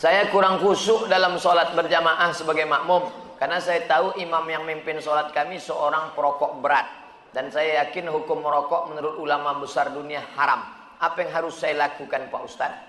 Saya kurang khusyuk dalam sholat berjamaah sebagai makmum. Karena saya tahu imam yang memimpin sholat kami seorang perokok berat. Dan saya yakin hukum merokok menurut ulama besar dunia haram. Apa yang harus saya lakukan Pak Ustadz?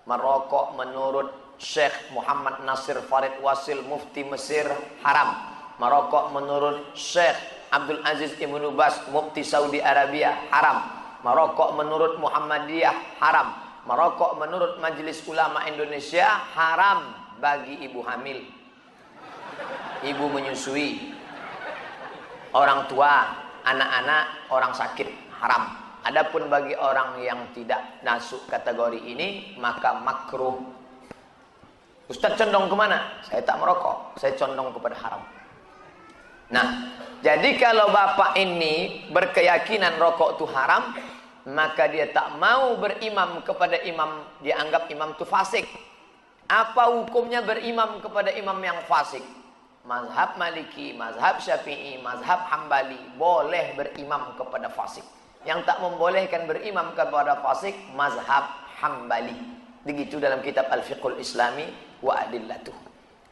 Merokok menurut Syekh Muhammad Nasir Farid Wasil Mufti Mesir haram. Merokok menurut Syekh Abdul Aziz Ibnu Baz Mufti Saudi Arabia haram. Merokok menurut Muhammadiyah haram. Merokok menurut Majelis Ulama Indonesia haram bagi ibu hamil, ibu menyusui, orang tua, anak-anak, orang sakit haram. Adapun bagi orang yang tidak masuk kategori ini maka makruh. Ustaz condong kemana? Saya tak merokok, saya condong kepada haram. Nah, jadi kalau bapak ini berkeyakinan rokok itu haram, maka dia tak mau berimam kepada imam, dia anggap imam itu fasik. Apa hukumnya berimam kepada imam yang fasik? Mazhab Maliki, mazhab Syafi'i, mazhab Hambali boleh berimam kepada fasik. Yang tak membolehkan berimam kepada fasik mazhab Hambali. Begitu dalam kitab Al-Fiqhul Islami wa Adillatuh.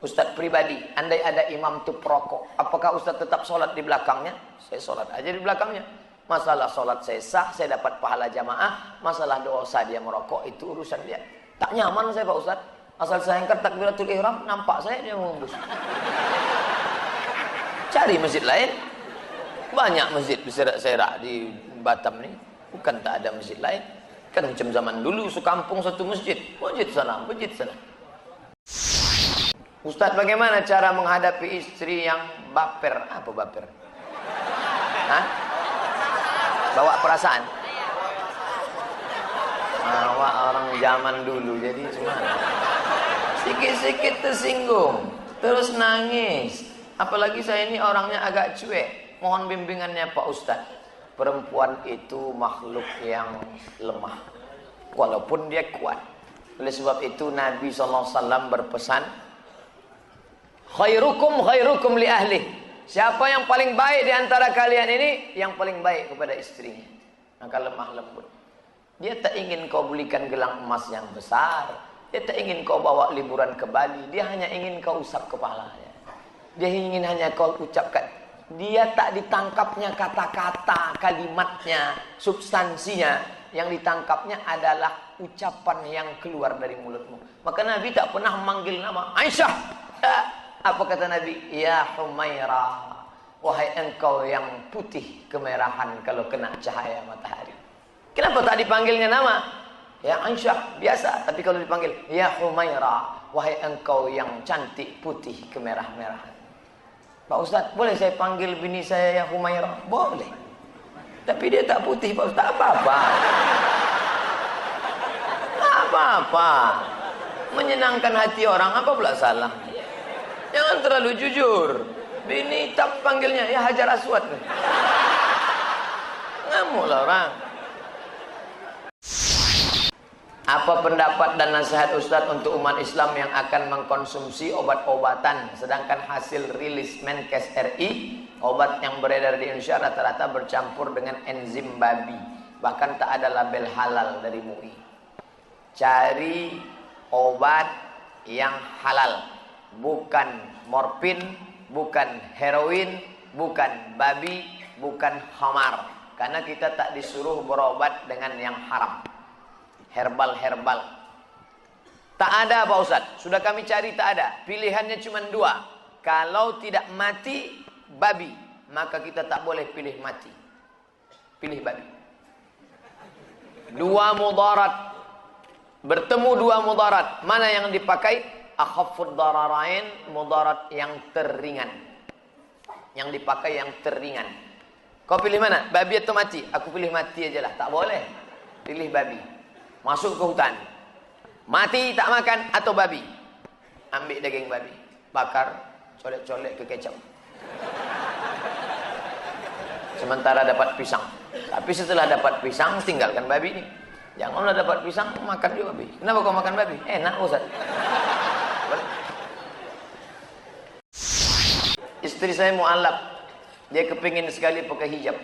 Ustaz pribadi, andai ada imam itu perokok, apakah Ustaz tetap sholat di belakangnya? Saya sholat aja di belakangnya. Masalah sholat saya sah, saya dapat pahala jamaah. Masalah dosa dia merokok, itu urusan dia. Tak nyaman saya Pak Ustaz. Asal saya angkat takbiratul ihram, nampak saya dia menghembus. Cari masjid lain. Banyak masjid serak-serak di Batam ni. Bukan tak ada masjid lain. Kan macam zaman dulu, sekampung satu masjid. Masjid sana, masjid sana. Ustaz, bagaimana cara menghadapi istri yang baper? Apa baper? Hah? Bawa perasaan? Bawa orang zaman dulu, jadi cuma sikit-sikit tersinggung, terus nangis. Apalagi saya ini orangnya agak cuek. Mohon bimbingannya Pak Ustaz. Perempuan itu makhluk yang lemah, walaupun dia kuat. Oleh sebab itu Nabi SAW berpesan, khairukum khairukum li ahli. Siapa yang paling baik di antara kalian ini, yang paling baik kepada istrinya. Maka lemah lembut. Dia tak ingin kau belikan gelang emas yang besar. Dia tak ingin kau bawa liburan ke Bali. Dia hanya ingin kau usap kepalanya. Dia ingin hanya kau ucapkan. Dia tak ditangkapnya kata-kata, kalimatnya, substansinya. Yang ditangkapnya adalah ucapan yang keluar dari mulutmu. Maka Nabi tak pernah memanggil nama Aisyah. Apa kata Nabi? Ya Humairah, wahai engkau yang putih kemerahan kalau kena cahaya matahari. Kenapa tak dipanggilnya nama? Ya Aisyah, biasa. Tapi kalau dipanggil Ya Humairah, wahai engkau yang cantik putih kemerah-merahan. Pak Ustaz, boleh saya panggil bini saya Ya Humairah? Boleh. Tapi dia tak putih Pak Ustaz. Apa-apa. Apa-apa. Menyenangkan hati orang, apa pula salah? Jangan terlalu jujur. Bini tak panggilnya Ya Hajar Aswad. Ngamuklah orang. Apa pendapat dan nasihat Ustadz untuk umat Islam yang akan mengkonsumsi obat-obatan, sedangkan hasil rilis Menkes RI, obat yang beredar di Indonesia rata-rata bercampur dengan enzim babi, bahkan tak ada label halal dari MUI. Cari obat yang halal, bukan morfin, bukan heroin, bukan babi, bukan khamar, karena kita tak disuruh berobat dengan yang haram. Herbal-herbal tak ada Pak Ustaz, sudah kami cari tak ada. Pilihannya cuma dua. Kalau tidak mati babi, maka kita tak boleh pilih mati, pilih babi. Dua mudarat, bertemu dua mudarat, mana yang dipakai? Akhafud dararain, mudarat yang teringan, yang dipakai yang teringan. Kau pilih mana? Babi atau mati? Aku pilih mati aja lah. Tak boleh, pilih babi. Masuk ke hutan, mati tak makan, atau babi, ambil daging babi, bakar, colek-colek ke kecap, sementara dapat pisang. Tapi setelah dapat pisang, tinggalkan babi ini. Janganlah dapat pisang, makan juga babi. Kenapa kau makan babi? Enak Ustaz. Istri saya mu'alaf, dia kepingin sekali pakai hijab,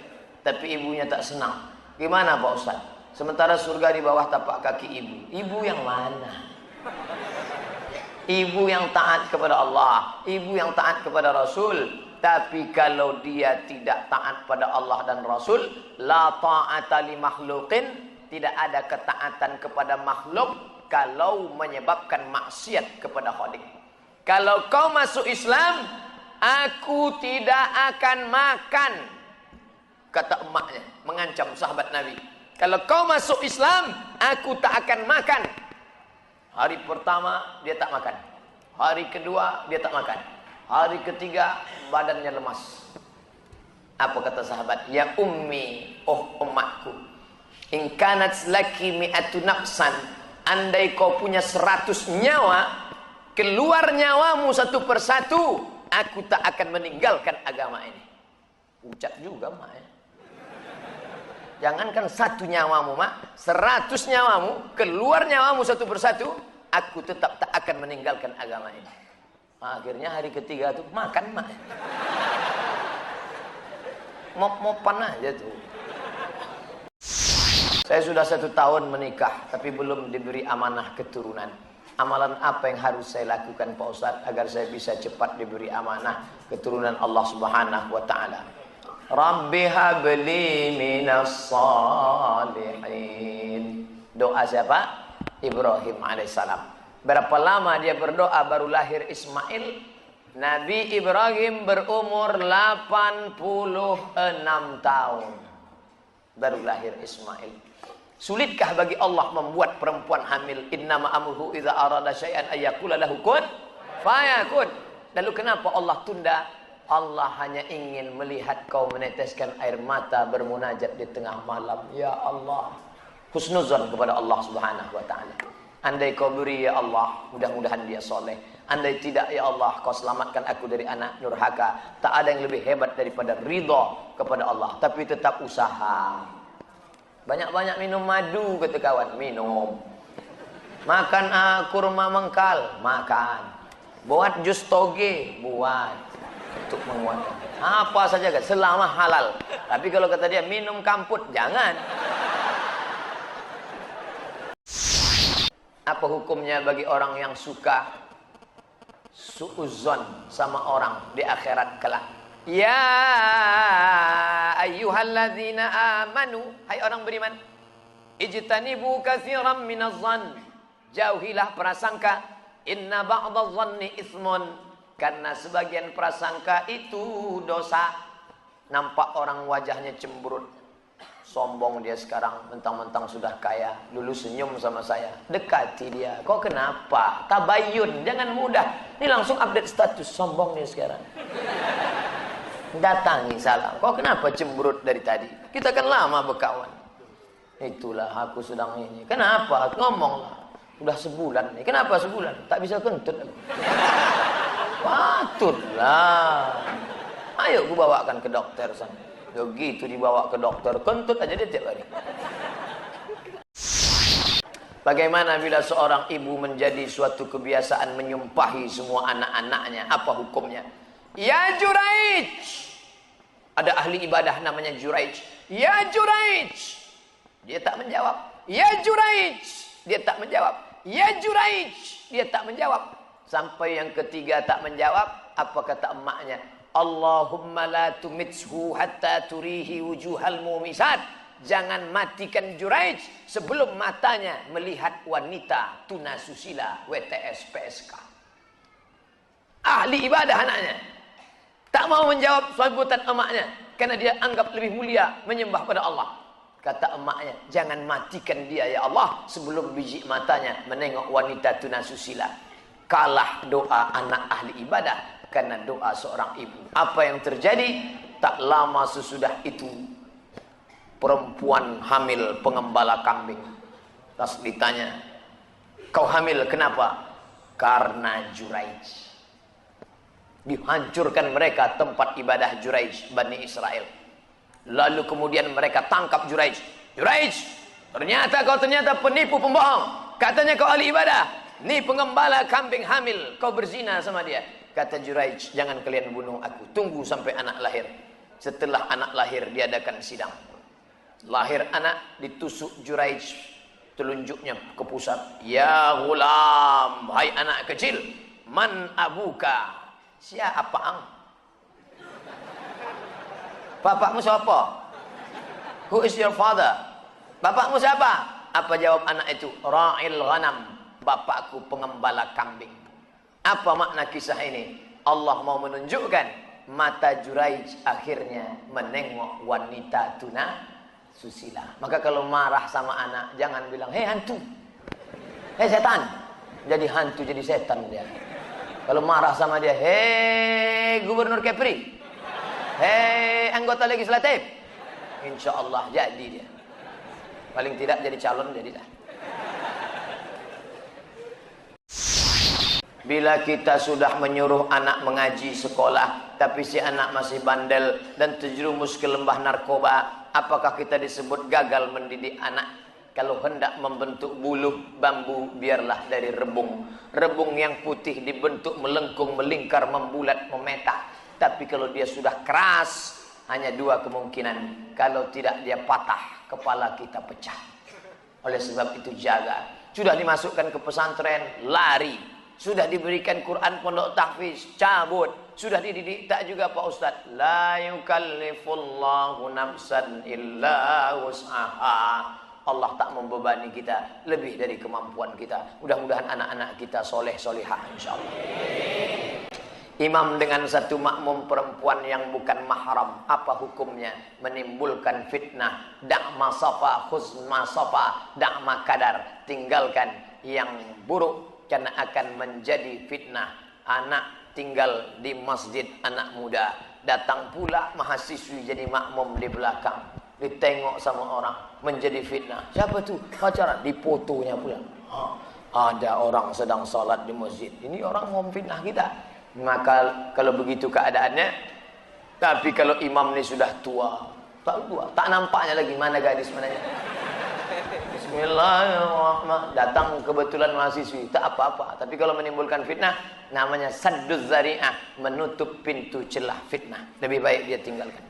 tapi ibunya tak senang. Gimana Pak Ustaz? Sementara surga di bawah tapak kaki ibu. Ibu yang mana? Ibu yang taat kepada Allah, ibu yang taat kepada Rasul. Tapi kalau dia tidak taat pada Allah dan Rasul, la ta'ata li makhluqin, tidak ada ketaatan kepada makhluk kalau menyebabkan maksiat kepada Khalik. Kalau kau masuk Islam, aku tidak akan makan, kata emaknya, mengancam sahabat Nabi. Kalau kau masuk Islam, aku tak akan makan. Hari pertama dia tak makan, hari kedua dia tak makan, hari ketiga badannya lemas. Apa kata sahabat? Ya ummi, oh emakku, in kanat laki mi'atu nafsan, andai kau punya 100 nyawa, keluar nyawamu satu persatu, aku tak akan meninggalkan agama ini. Ucap juga mak ya. Jangankan 1 nyawamu mak, 100 nyawamu, keluar nyawamu satu persatu, aku tetap tak akan meninggalkan agama ini. Akhirnya hari ketiga tuh makan mak. Mop-mopan aja tuh. Saya sudah 1 tahun menikah, tapi belum diberi amanah keturunan. Amalan apa yang harus saya lakukan Pak Ustadz agar saya bisa cepat diberi amanah keturunan Allah Subhanahu wa taala? Rabbi habli minas salihin. Doa siapa? Ibrahim alaihissalam. Berapa lama dia berdoa baru lahir Ismail? Nabi Ibrahim berumur 86 tahun baru lahir Ismail. Sulitkah bagi Allah membuat perempuan hamil? Innama amruhu idza arada syai'an ayyaqula lahu kun fayakun. Lalu kenapa Allah tunda? Allah hanya ingin melihat kau meneteskan air mata bermunajat di tengah malam. Ya Allah, husnuzon kepada Allah Subhanahu wa taala. Andai kau beri ya Allah, mudah-mudahan dia soleh. Andai tidak ya Allah, kau selamatkan aku dari anak nurhaka. Tak ada yang lebih hebat daripada ridha kepada Allah. Tapi tetap usaha. Banyak-banyak minum madu, kata kawan. Minum. Makan kurma mengkal. Makan. Buat jus toge. Buat. Untuk menguatkan. Apa saja kan, selama halal. Tapi kalau kata dia minum kamput, jangan. Apa hukumnya bagi orang yang suka suuzon sama orang di akhirat kelak? Ya ayyuhalladzina amanu, hai orang beriman, ijtanibu katsiran minadh-dhann, jauhilah prasangka, inna ba'dadh-dhanni itsmun, karena sebagian prasangka itu dosa. Nampak orang wajahnya cemberut, sombong dia sekarang, mentang-mentang sudah kaya, dulu senyum sama saya, dekati dia. Kok kenapa? Tabayun, jangan mudah. Ini langsung update status, sombong dia sekarang. Datangi salam. Kok kenapa cemberut dari tadi? Kita kan lama berkawan. Itulah aku sedang ini. Kenapa? Ngomonglah. Udah sebulan nih. Kenapa sebulan? Tak bisa kentut. Patutlah. Ayo ku bawakan ke dokter sana. Begitu dibawa ke dokter, kentut aja dia tiap hari. Bagaimana bila seorang ibu menjadi suatu kebiasaan menyumpahi semua anak-anaknya? Apa hukumnya? Ya Juraij. Ada ahli ibadah namanya Juraij. Ya Juraij. Dia tak menjawab. Ya Juraij. Dia tak menjawab. Ya Juraij. Dia tak menjawab. Sampai yang ketiga tak menjawab. Apa kata emaknya? Allahumma la tumithu hatta turihi wujuhal mumisat. Jangan matikan Juraij sebelum matanya melihat wanita tunasusila WTS PSK. Ahli ibadah anaknya. Tak mau menjawab sambutan emaknya karena dia anggap lebih mulia menyembah pada Allah. Kata emaknya, jangan matikan dia ya Allah sebelum biji matanya menengok wanita tunasusila. Kalah doa anak ahli ibadah karena doa seorang ibu. Apa yang terjadi? Tak lama sesudah itu perempuan hamil pengembala kambing. Tas ditanya, kau hamil kenapa? Karena Juraij. Dihancurkan mereka tempat ibadah Juraij, Bani Israel. Lalu kemudian mereka tangkap Juraij. Juraij, ternyata kau penipu pembohong. Katanya kau ahli ibadah. Nih pengembala kambing hamil, kau berzina sama dia. Kata Juraij, jangan kalian bunuh aku. Tunggu sampai anak lahir. Setelah anak lahir diadakan sidang. Lahir anak, ditusuk Juraij telunjuknya ke pusat. Ya ghulam, hai anak kecil, Man abuka? Siapa ang? Bapakmu siapa? Who is your father? Bapakmu siapa? Apa jawab anak itu? Ra'il ghanam. Bapakku pengembala kambing. Apa makna kisah ini? Allah mau menunjukkan mata Juraij akhirnya menengok wanita tuna susila. Maka kalau marah sama anak, jangan bilang, hei hantu, hei setan. Jadi hantu, jadi setan dia. Kalau marah sama dia, hei Gubernur Kepri, hei anggota legislatif, insya Allah jadi dia. Paling tidak jadi calon, jadilah. Bila kita sudah menyuruh anak mengaji sekolah, tapi si anak masih bandel dan terjerumus ke lembah narkoba, apakah kita disebut gagal mendidik anak? Kalau hendak membentuk buluh bambu, biarlah dari rebung. Rebung yang putih dibentuk melengkung, melingkar, membulat, memetak. Tapi kalau dia sudah keras, hanya dua kemungkinan. Kalau tidak dia patah, kepala kita pecah. Oleh sebab itu jaga. Sudah dimasukkan ke pesantren, lari. Sudah diberikan Quran pondok tahfiz, cabut. Sudah dididik tak juga Pak Ustadz. La yukallifullahu nafsan illa wus'aha. Allah tak membebani kita lebih dari kemampuan kita. Mudah-mudahan anak-anak kita soleh solihah insyaallah. Imam dengan satu makmum perempuan yang bukan mahram, apa hukumnya? Menimbulkan fitnah. Da'ma safa khuzma safa, da'ma kadar. Tinggalkan yang buruk karena akan menjadi fitnah. Anak tinggal di masjid, anak muda datang pula mahasiswi jadi makmum di belakang, ditengok sama orang, menjadi fitnah. Siapa tuh? Pacaran, difotonya pula. Ada orang sedang salat di masjid, ini orang mau fitnah kita. Maka kalau begitu keadaannya, tapi kalau imam ini sudah tua, tak nampaknya lagi mana gadis mananya. Bismillahirrahmanirrahim. Datang kebetulan mahasiswi, tak apa-apa. Tapi kalau menimbulkan fitnah, namanya sadduz zari'ah, menutup pintu celah fitnah. Lebih baik dia tinggalkan.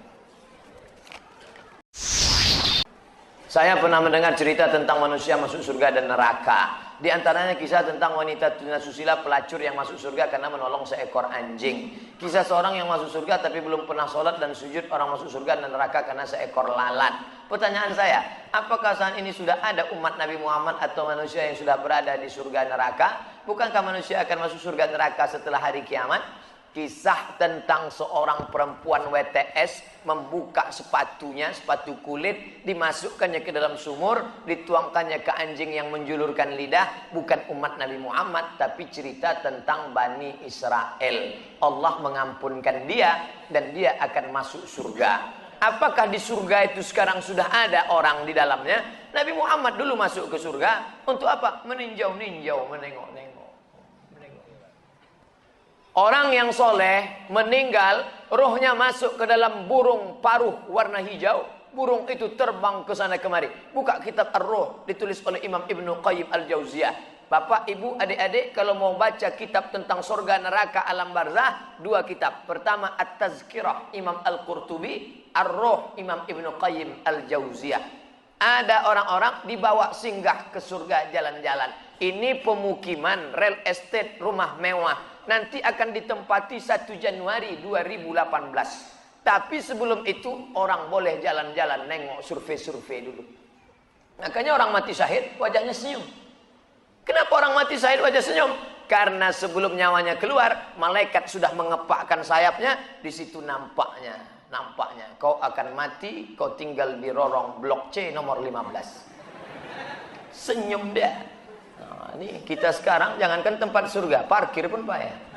Saya pernah mendengar cerita tentang manusia masuk surga dan neraka. Di antaranya kisah tentang wanita tunasusila pelacur yang masuk surga karena menolong seekor anjing. Kisah seorang yang masuk surga tapi belum pernah sholat dan sujud, orang masuk surga dan neraka karena seekor lalat. Pertanyaan saya, apakah saat ini sudah ada umat Nabi Muhammad atau manusia yang sudah berada di surga neraka? Bukankah manusia akan masuk surga neraka setelah hari kiamat? Kisah tentang seorang perempuan WTS membuka sepatunya, sepatu kulit, dimasukkannya ke dalam sumur, dituangkannya ke anjing yang menjulurkan lidah. Bukan umat Nabi Muhammad, tapi cerita tentang Bani Israel. Allah mengampunkan dia dan dia akan masuk surga. Apakah di surga itu sekarang sudah ada orang di dalamnya? Nabi Muhammad dulu masuk ke surga untuk apa? Meninjau-ninjau, menengok-nengok. Orang yang soleh meninggal, rohnya masuk ke dalam burung paruh warna hijau. Burung itu terbang ke sana kemari. Buka kitab Ar-Ruh, ditulis oleh Imam Ibnu Qayyim Al-Jauziyah. Bapak, ibu, adik-adik, kalau mau baca kitab tentang surga, neraka, alam barzah, dua kitab. Pertama At-Tazkirah, Imam Al-Qurtubi. Ar-Ruh, Imam Ibnu Qayyim Al-Jauziyah. Ada orang-orang dibawa singgah ke surga jalan-jalan. Ini pemukiman, real estate, rumah mewah. Nanti akan ditempati 1 Januari 2018. Tapi sebelum itu orang boleh jalan-jalan, nengok, survei-survei dulu. Makanya orang mati syahid wajahnya senyum. Kenapa orang mati syahid wajah senyum? Karena sebelum nyawanya keluar, malaikat sudah mengepakkan sayapnya. Di situ nampaknya kau akan mati, kau tinggal di lorong blok C nomor 15. Senyum dia. Nah, ini kita sekarang jangankan tempat surga, parkir pun payah.